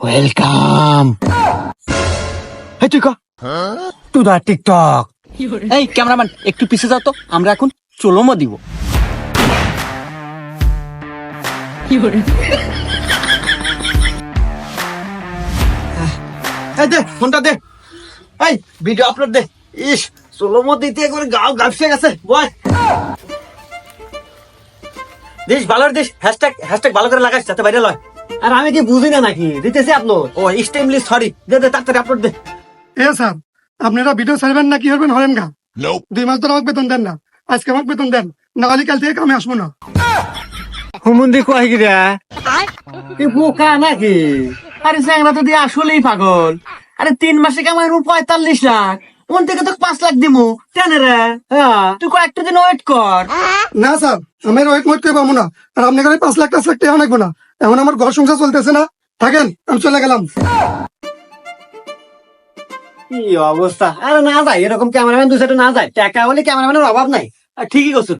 Welcome. এই তুই কর টু দা টিকটক। এই ক্যামেরাম্যান একটু পিছিয়ে যাও তো, আমরা এখন চলোমো দিব। এই দে ফোনটা দে, এই ভিডিও আপলোড দে। ইস চলোমো দিতে একবার গাও গাফসে গেছে বয়। দিস ভালো দিস, হ্যাশট্যাগ হ্যাশট্যাগ ভালো করে লাগাইস যাতে ভাইরাল হয়। আর আমি কি বুঝি না নাকি দিতেছি আপলোড। ও এক্সট্রিমলি সরি, দে দে তাড়াতাড়ি আপলোড দে। এ স্যার, আপনারা ভিডিও ছাড়বেন না কি করবেন হলেন গা? 2 মাস ধরে আমাকে বেতন দেন না, আজকে আমাকে বেতন দেন, না হলে কাল থেকে কামে আসবো না। হুমুন্দি কয় গিরা তুই বোকা নাকি? আরে চ্যাংরা তো দিয়ে আসলেই পাগল। আরে 3 মাসে কামাই 45 লাখ, ওন থেকে তো 5 লাখ দিমু কেন রে? হ্যাঁ তুই কয়েকটা দিন ওয়েট কর। না স্যার, আমি ওয়েট মোট করে পাবো না। আর আপনি কাছে 5 লাখ 10 লাখ টাকা লাগবো না। এখন আমার ঘর সংসার চলতেছে না, থাকেন, আমি চলে গেলাম। কি অবস্থা! আরে না যায় এরকম ক্যামেরাম্যান 2 সাইডে না যায়, টাকা হলে ক্যামেরাম্যানের অভাব নাই। ঠিকই করছো।